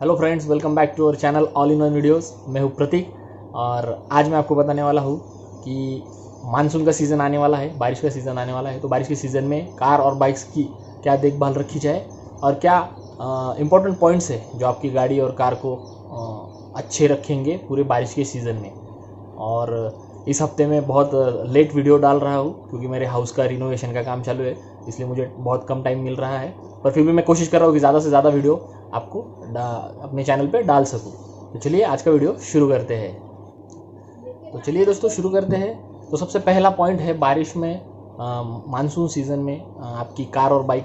Hello friends, welcome back to our channel all in one videos. मैं हूँ प्रतीक और आज मैं आपको बताने वाला हूँ कि मानसून का सीज़न आने वाला है, बारिश का सीज़न आने वाला है। तो बारिश के सीज़न में कार और बाइक्स की क्या देखभाल रखी जाए और क्या इम्पोर्टेंट पॉइंट्स है जो आपकी गाड़ी और कार को अच्छे रखेंगे पूरे बारिश के सीज़न में। और इस हफ्ते में बहुत लेट वीडियो डाल रहा हूँ क्योंकि मेरे हाउस का रिनोवेशन का काम चालू है, इसलिए मुझे बहुत कम टाइम मिल रहा है। पर फिर भी मैं कोशिश कर रहा हूँ कि ज़्यादा से ज़्यादा वीडियो आपको अपने चैनल पे डाल सकूँ। तो चलिए आज का वीडियो शुरू करते हैं। तो चलिए दोस्तों शुरू करते हैं। तो सबसे पहला पॉइंट है बारिश में मानसून सीज़न में आपकी कार और बाइक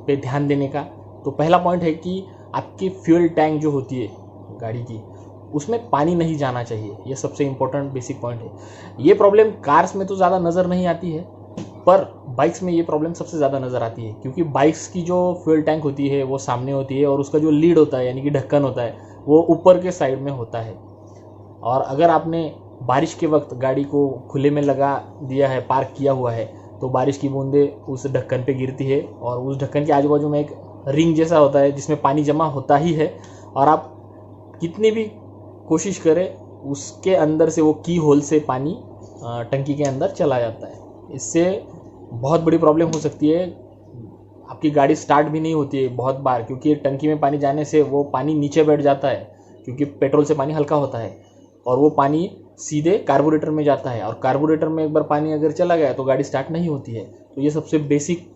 पे ध्यान देने का। तो पहला पॉइंट है कि आपकी फ्यूल टैंक जो होती है गाड़ी की, उसमें पानी नहीं जाना चाहिए। ये सबसे इम्पोर्टेंट बेसिक पॉइंट है। ये प्रॉब्लम कार्स में तो ज़्यादा नज़र नहीं आती है, पर बाइक्स में ये प्रॉब्लम सबसे ज़्यादा नज़र आती है क्योंकि बाइक्स की जो फ्यूल टैंक होती है वो सामने होती है और उसका जो लीड होता है यानी कि ढक्कन होता है वो ऊपर के साइड में होता है। और अगर आपने बारिश के वक्त गाड़ी को खुले में लगा दिया है, पार्क किया हुआ है, तो बारिश की बूंदें उस ढक्कन पे गिरती है और उस ढक्कन के आजू बाजू में एक रिंग जैसा होता है जिसमें पानी जमा होता ही है। और आप कितनी भी कोशिश करें उसके अंदर से वो की होल से पानी टंकी के अंदर चला जाता है। इससे बहुत बड़ी प्रॉब्लम हो सकती है। आपकी गाड़ी स्टार्ट भी नहीं होती है बहुत बार क्योंकि टंकी में पानी जाने से वो पानी नीचे बैठ जाता है क्योंकि पेट्रोल से पानी हल्का होता है और वो पानी सीधे कार्बोरेटर में जाता है और कार्बोरेटर में एक बार पानी अगर चला गया तो गाड़ी स्टार्ट नहीं होती है। तो ये सबसे बेसिक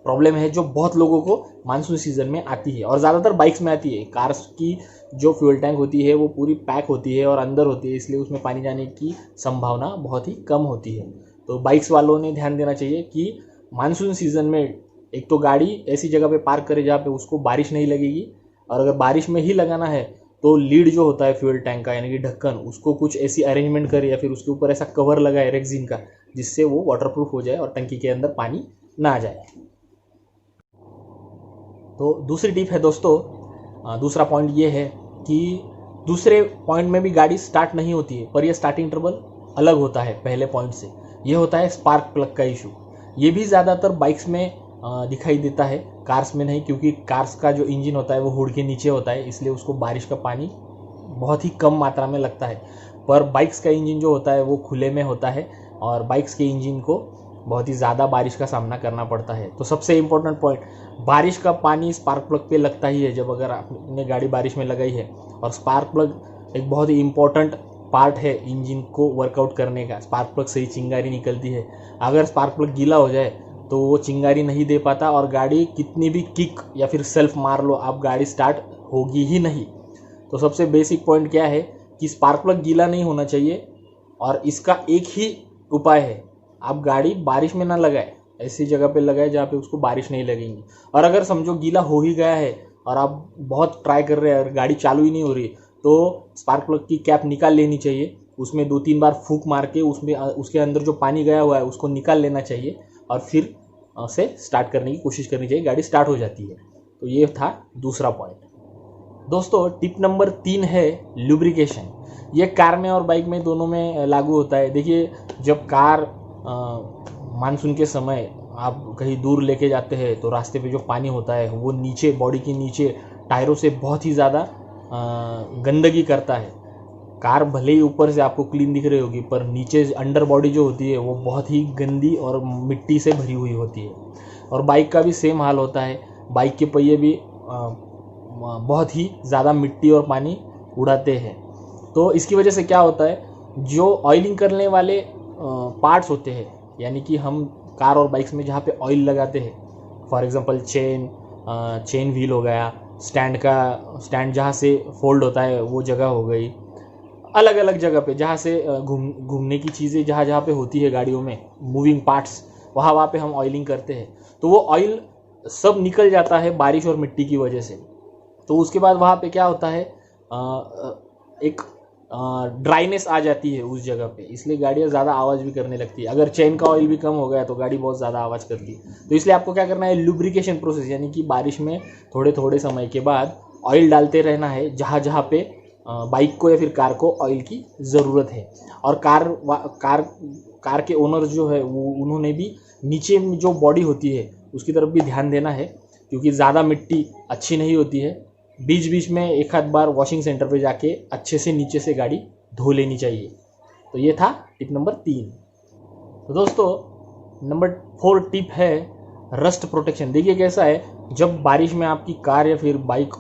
प्रॉब्लम है जो बहुत लोगों को मानसून सीज़न में आती है और ज़्यादातर बाइक्स में आती है। कार्स की जो फ्यूल टैंक होती है वो पूरी पैक होती है और अंदर होती है, इसलिए उसमें पानी जाने की संभावना बहुत ही कम होती है। तो बाइक्स वालों ने ध्यान देना चाहिए कि मानसून सीज़न में एक तो गाड़ी ऐसी जगह पे पार्क करे जहाँ पे उसको बारिश नहीं लगेगी, और अगर बारिश में ही लगाना है तो लीड जो होता है फ्यूल टैंक का यानी कि ढक्कन, उसको कुछ ऐसी अरेंजमेंट करे या फिर उसके ऊपर ऐसा कवर लगाए रेक्सिन का जिससे वो वाटरप्रूफ हो जाए और टंकी के अंदर पानी ना आ जाए। तो दूसरी टिप है दोस्तों, दूसरा पॉइंट ये है कि दूसरे पॉइंट में भी गाड़ी स्टार्ट नहीं होती है, पर यह स्टार्टिंग ट्रबल अलग होता है पहले पॉइंट से। ये होता है स्पार्क प्लग का इशू। ये भी ज़्यादातर बाइक्स में दिखाई देता है, कार्स में नहीं, क्योंकि कार्स का जो इंजन होता है वो हुड के नीचे होता है, इसलिए उसको बारिश का पानी बहुत ही कम मात्रा में लगता है। पर बाइक्स का इंजन जो होता है वो खुले में होता है और बाइक्स के इंजन को बहुत ही ज़्यादा बारिश का सामना करना पड़ता है। तो सबसे इम्पोर्टेंट पॉइंट, बारिश का पानी स्पार्क प्लग पे लगता ही है जब अगर आपने गाड़ी बारिश में लगाई है। और स्पार्क प्लग एक बहुत ही इम्पोर्टेंट पार्ट है इंजन को वर्कआउट करने का। स्पार्क प्लग से ही चिंगारी निकलती है। अगर स्पार्क प्लग गीला हो जाए तो वो चिंगारी नहीं दे पाता और गाड़ी कितनी भी किक या फिर सेल्फ मार लो आप, गाड़ी स्टार्ट होगी ही नहीं। तो सबसे बेसिक पॉइंट क्या है कि स्पार्क प्लग गीला नहीं होना चाहिए और इसका एक ही उपाय है, आप गाड़ी बारिश में ना लगाए, ऐसी जगह पे लगाए जहाँ पे उसको बारिश नहीं लगेंगी। और अगर समझो गीला हो ही गया है और आप बहुत ट्राई कर रहे हैं और गाड़ी चालू ही नहीं हो रही, तो स्पार्क प्लग की कैप निकाल लेनी चाहिए, उसमें 2-3 बार फूंक मार के उसमें उसके अंदर जो पानी गया हुआ है उसको निकाल लेना चाहिए और फिर से स्टार्ट करने की कोशिश करनी चाहिए, गाड़ी स्टार्ट हो जाती है। तो ये था दूसरा पॉइंट। दोस्तों टिप नंबर 3 है लुब्रिकेशन। ये कार में और बाइक में दोनों में लागू होता है। देखिए, जब कार मानसून के समय आप कहीं दूर लेके जाते हैं तो रास्ते पे जो पानी होता है वो नीचे, बॉडी के नीचे टायरों से बहुत ही ज़्यादा गंदगी करता है। कार भले ही ऊपर से आपको क्लीन दिख रही होगी पर नीचे अंडर बॉडी जो होती है वो बहुत ही गंदी और मिट्टी से भरी हुई होती है। और बाइक का भी सेम हाल होता है। बाइक के पहिए भी बहुत ही ज़्यादा मिट्टी और पानी उड़ाते हैं। तो इसकी वजह से क्या होता है, जो ऑयलिंग करने वाले पार्ट्स होते हैं, यानी कि हम कार और बाइक्स में जहाँ पे ऑयल लगाते हैं, फॉर एग्जांपल चेन व्हील हो गया, स्टैंड जहाँ से फोल्ड होता है वो जगह हो गई, अलग अलग जगह पे जहाँ से घूमने की चीज़ें जहाँ जहाँ पे होती है गाड़ियों में, मूविंग पार्ट्स, वहाँ पे हम ऑयलिंग करते हैं। तो वो ऑयल सब निकल जाता है बारिश और मिट्टी की वजह से। तो उसके बाद वहाँ पे क्या होता है, एक ड्राइनेस आ जाती है उस जगह पे, इसलिए गाड़ियाँ ज़्यादा आवाज़ भी करने लगती है। अगर चेन का ऑयल भी कम हो गया तो गाड़ी बहुत ज़्यादा आवाज़ करती है। तो इसलिए आपको क्या करना है, लुब्रिकेशन प्रोसेस, यानी कि बारिश में थोड़े थोड़े समय के बाद ऑयल डालते रहना है जहाँ जहाँ पे बाइक को या फिर कार को ऑयल की ज़रूरत है। और कार के ओनर जो है वो उन्होंने भी नीचे में जो बॉडी होती है उसकी तरफ भी ध्यान देना है, क्योंकि ज़्यादा मिट्टी अच्छी नहीं होती है। बीच बीच में एक आध बार वॉशिंग सेंटर पे जाके अच्छे से नीचे से गाड़ी धो लेनी चाहिए। तो ये था टिप नंबर 3। तो दोस्तों नंबर 4 टिप है रस्ट प्रोटेक्शन। देखिए कैसा है, जब बारिश में आपकी कार या फिर बाइक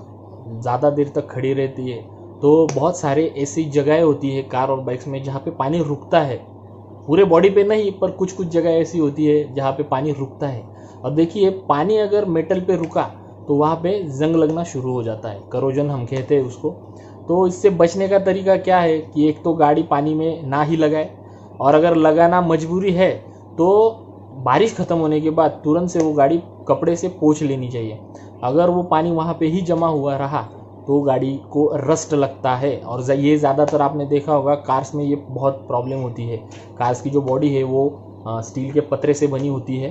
ज़्यादा देर तक खड़ी रहती है तो बहुत सारे ऐसी जगहें होती है कार और बाइक्स में जहाँ पे पानी रुकता है। पूरे बॉडी पे नहीं, पर कुछ कुछ जगह ऐसी होती है जहाँ पे पानी रुकता है। और देखिए पानी अगर मेटल पे रुका तो वहाँ पे जंग लगना शुरू हो जाता है, करोजन हम कहते हैं उसको। तो इससे बचने का तरीका क्या है कि एक तो गाड़ी पानी में ना ही लगाए, और अगर लगाना मजबूरी है तो बारिश ख़त्म होने के बाद तुरंत से वो गाड़ी कपड़े से पोंछ लेनी चाहिए। अगर वो पानी वहाँ पे ही जमा हुआ रहा तो गाड़ी को रस्ट लगता है। और ये ज़्यादातर आपने देखा होगा कार्स में ये बहुत प्रॉब्लम होती है। कार्स की जो बॉडी है वो स्टील के पतरे से बनी होती है,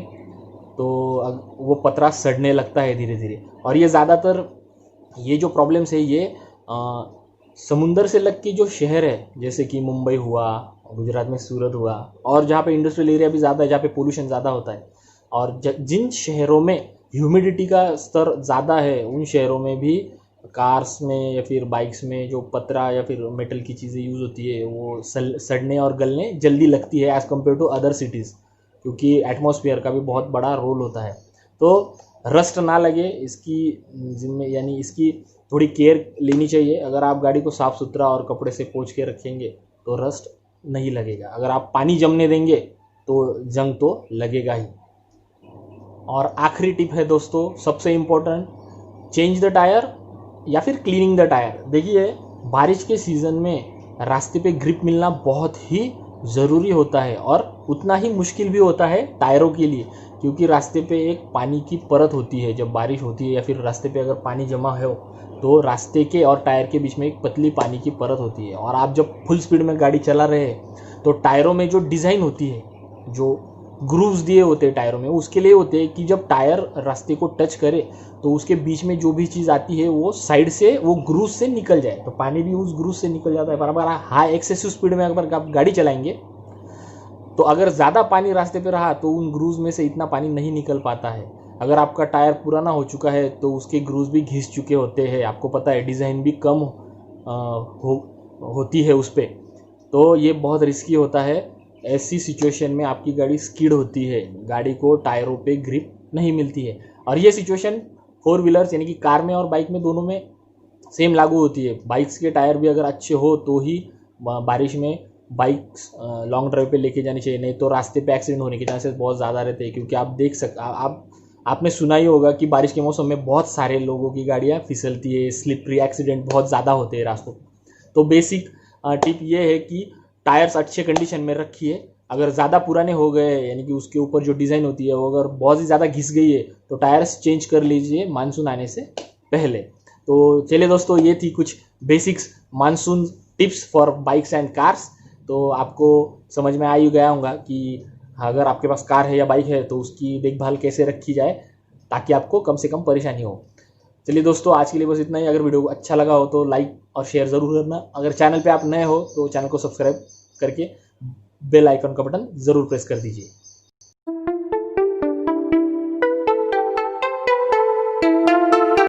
तो वो पतरा सड़ने लगता है धीरे धीरे। और ये ज़्यादातर ये जो प्रॉब्लम्स है ये समुंदर से लग के जो शहर है, जैसे कि मुंबई हुआ, गुजरात में सूरत हुआ, और जहाँ पे इंडस्ट्रियल एरिया भी ज़्यादा है, जहाँ पे पोल्यूशन ज़्यादा होता है, और जिन शहरों में ह्यूमिडिटी का स्तर ज़्यादा है उन शहरों में भी कार्स में या फिर बाइक्स में जो पतरा या फिर मेटल की चीज़ें यूज़ होती है वो सड़ने और गलने जल्दी लगती है as compare to other cities, क्योंकि एटमॉस्फेयर का भी बहुत बड़ा रोल होता है। तो रस्ट ना लगे इसकी यानी इसकी थोड़ी केयर लेनी चाहिए। अगर आप गाड़ी को साफ़ सुथरा और कपड़े से पोंछ के रखेंगे तो रस्ट नहीं लगेगा। अगर आप पानी जमने देंगे तो जंग तो लगेगा ही। और आखिरी टिप है दोस्तों, सबसे इम्पोर्टेंट, चेंज द टायर या फिर क्लीनिंग द टायर। देखिए बारिश के सीज़न में रास्ते पे ग्रिप मिलना बहुत ही ज़रूरी होता है और उतना ही मुश्किल भी होता है टायरों के लिए, क्योंकि रास्ते पे एक पानी की परत होती है जब बारिश होती है, या फिर रास्ते पे अगर पानी जमा हो तो रास्ते के और टायर के बीच में एक पतली पानी की परत होती है। और आप जब फुल स्पीड में गाड़ी चला रहे हैं तो टायरों में जो डिज़ाइन होती है, जो ग्रूव्स दिए होते हैं टायरों में, उसके लिए होते हैं कि जब टायर रास्ते को टच करे तो उसके बीच में जो भी चीज़ आती है वो साइड से वो ग्रूव से निकल जाए, तो पानी भी उस ग्रूव से निकल जाता है। बराबर हाई एक्सेसिव स्पीड में अगर आप गाड़ी चलाएंगे तो अगर ज़्यादा पानी रास्ते पे रहा तो उन ग्रूव्स में से इतना पानी नहीं निकल पाता है। अगर आपका टायर पुराना हो चुका है तो उसके ग्रूव्स भी घिस चुके होते हैं, आपको पता है, डिज़ाइन भी कम होती है उस पर, तो ये बहुत रिस्की होता है। ऐसी सिचुएशन में आपकी गाड़ी स्किड होती है, गाड़ी को टायरों पे ग्रिप नहीं मिलती है। और ये सिचुएशन 4 व्हीलर्स यानी कि कार में और बाइक में दोनों में सेम लागू होती है। बाइक्स के टायर भी अगर अच्छे हो तो ही बारिश में बाइक्स लॉन्ग ड्राइव पे लेके जानी चाहिए, नहीं तो रास्ते पे एक्सीडेंट होने के चांसेस बहुत ज़्यादा रहते हैं। क्योंकि आप आपने सुना ही होगा कि बारिश के मौसम में बहुत सारे लोगों की गाड़ियाँ फिसलती है, स्लिपरी एक्सीडेंट बहुत ज़्यादा होते हैं रास्तों पर। तो बेसिक टिप ये है कि टायर्स अच्छे कंडीशन में रखिए। अगर ज़्यादा पुराने हो गए यानी कि उसके ऊपर जो डिज़ाइन होती है वो अगर बहुत ही ज़्यादा घिस गई है तो टायर्स चेंज कर लीजिए मानसून आने से पहले। तो चलिए दोस्तों, ये थी कुछ basics monsoon tips for bikes and cars. तो आपको समझ में आ ही गया होगा कि अगर आपके पास कार है या बाइक है तो उसकी देखभाल कैसे रखी जाए ताकि आपको कम से कम परेशानी हो। चलिए दोस्तों, आज के लिए बस इतना ही। अगर वीडियो अच्छा लगा हो तो लाइक और शेयर ज़रूर करना। अगर चैनल पे आप नए हो तो चैनल को सब्सक्राइब करके बेल आइकन का बटन ज़रूर प्रेस कर दीजिए।